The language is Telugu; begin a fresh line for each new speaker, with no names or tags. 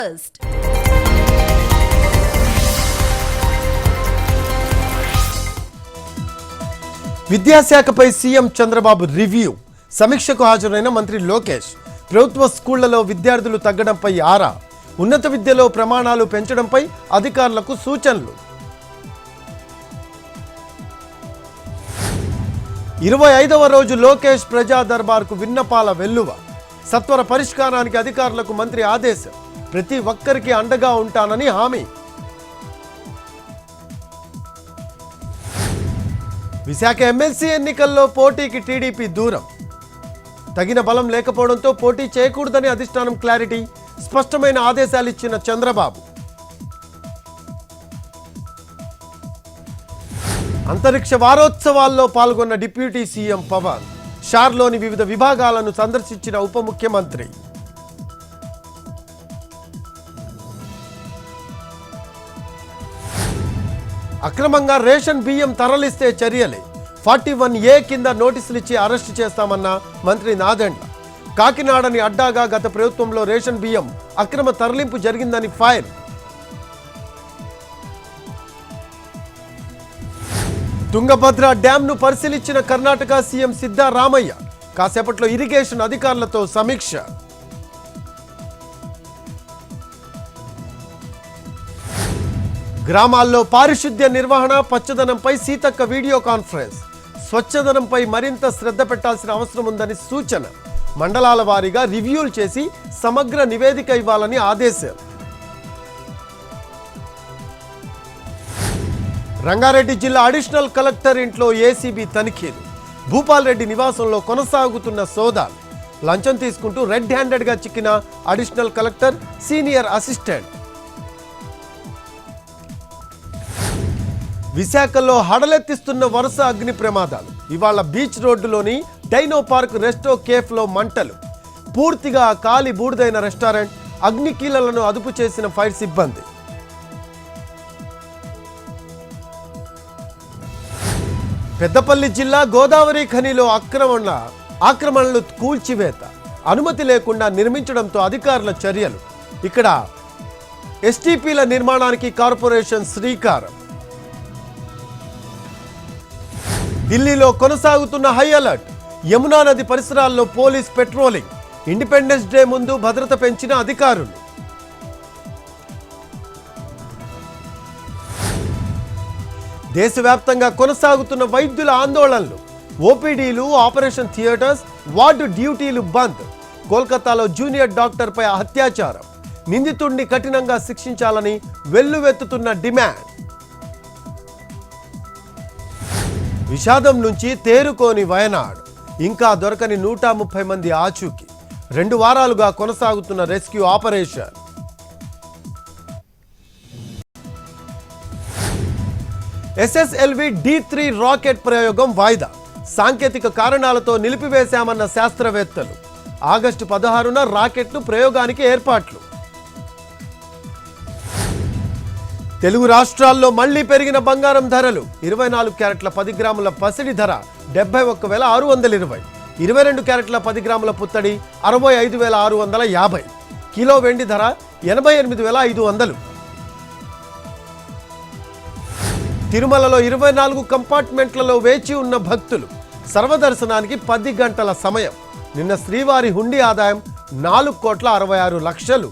first.
విద్యాశాఖపై సీఎం చంద్రబాబు రివ్యూ. సమీక్షకు హాజరైన మంత్రి లోకేష్. ప్రభుత్వ స్కూళ్లలో విద్యార్థులు తగ్గడంపై ఆరా. ఉన్నత విద్యలో ప్రమాణాలు పెంచడంపై అధికారులకు సూచనలు. 25వ రోజు లోకేష్ ప్రజా దర్బార్కు విన్నపాల వెల్లువ. సత్వర పరిష్కారానికి అధికారులకు మంత్రి ఆదేశం. ప్రతి ఒక్కరికి అండగా ఉంటానని హామీ. విశాఖ ఎమ్మెల్సీ ఎన్నికల్లో పోటీకి టీడీపీ దూరం. తగిన బలం లేకపోవడంతో పోటీ చేయకూడదని అధిష్టానం క్లారిటీ. స్పష్టమైన ఆదేశాలు ఇచ్చిన చంద్రబాబు. అంతరిక్ష వారోత్సవాల్లో పాల్గొన్న డిప్యూటీ సీఎం పవన్. షార్లోని వివిధ విభాగాలను సందర్శించిన ఉప ముఖ్యమంత్రి. అక్రమంగా రేషన్ బియ్యం తరలిస్తే చర్యలే. 41A కింద నోటీసులు ఇచ్చి అరెస్టు చేస్తామన్న మంత్రి నాదెండ్ల. కాకినాడని అడ్డాగా గత ప్రభుత్వంలో రేషన్ బియ్యం అక్రమ తరలింపు జరిగిందని ఫైర్. తుంగభద్ర డ్యాంను పరిశీలించిన కర్ణాటక సీఎం సిద్ధరామయ్య. కాసేపట్లో ఇరిగేషన్ అధికారులతో సమీక్ష. గ్రామాల్లో పారిశుద్ధ్య నిర్వహణ, పచ్చదనంపై సీతక్క వీడియో కాన్ఫరెన్స్. స్వచ్ఛదనంపై మరింత శ్రద్ధ పెట్టాల్సిన అవసరం ఉందని సూచన. మండలాల వారీగా రివ్యూలు చేసి సమగ్ర నివేదిక ఇవ్వాలని ఆదేశం. రంగారెడ్డి జిల్లా అడిషనల్ కలెక్టర్ ఇంట్లో ఏసీబీ తనిఖీలు. భూపాల్ రెడ్డి నివాసంలో కొనసాగుతున్న సోదాలు. లంచం తీసుకుంటూ రెడ్ హ్యాండెడ్గా చిక్కిన అడిషనల్ కలెక్టర్, సీనియర్ అసిస్టెంట్. విశాఖలో హడలెత్తిస్తున్న వరుస అగ్ని ప్రమాదాలు. ఇవాళ బీచ్ రోడ్డులోని డైనో పార్క్ రెస్టో కేఫ్లో మంటలు. పూర్తిగా కాలి బూడిదైన రెస్టారెంట్. అగ్నికీలలను అదుపు చేసిన ఫైర్ సిబ్బంది. పెద్దపల్లి జిల్లా గోదావరి ఖనిలో ఆక్రమణలు కూల్చివేత. అనుమతి లేకుండా నిర్మించడంతో అధికారుల చర్యలు. ఇక్కడ ఎస్టీపీల నిర్మాణానికి కార్పొరేషన్ శ్రీకారం. ఢిల్లీలో కొనసాగుతున్న హై అలర్ట్. యమునా నది పరిసరాల్లో పోలీస్ పెట్రోలింగ్. ఇండిపెండెన్స్ డే ముందు భద్రత పెంచిన అధికారులు. దేశవ్యాప్తంగా కొనసాగుతున్న వైద్యుల ఆందోళనలు. ఓపీడీలు, ఆపరేషన్ థియేటర్స్, వార్డు డ్యూటీలు బంద్. కోల్కతాలో జూనియర్ డాక్టర్పై అత్యాచారం. నిందితుడిని కఠినంగా శిక్షించాలని వెల్లువెత్తుతున్న డిమాండ్. విషాదం నుంచి తేరుకోని వయనాడ్. ఇంకా దొరకని 130 మంది ఆచూకీ. 2 వారాలుగా కొనసాగుతున్న rescue operation. SSLV D3 rocket ప్రయోగం వాయిదా. సాంకేతిక కారణాలతో నిలిపివేశామన్న శాస్త్రవేత్తలు. ఆగస్టు 16న రాకెట్ను ప్రయోగానికి ఏర్పాట్లు. తెలుగు రాష్ట్రాల్లో మళ్లీ పెరిగిన బంగారం ధరలు. 24 క్యారెట్ల 10 గ్రాముల పసిడి ధర 71,620. 22 క్యారెట్ల 10 గ్రాముల పుత్తడి 65,650. కిలో వెండి ధర 88,500. తిరుమలలో 24 కంపార్ట్మెంట్లలో వేచి ఉన్న భక్తులు. సర్వదర్శనానికి 10 గంటల సమయం. నిన్న శ్రీవారి హుండీ ఆదాయం 4,66,00,000.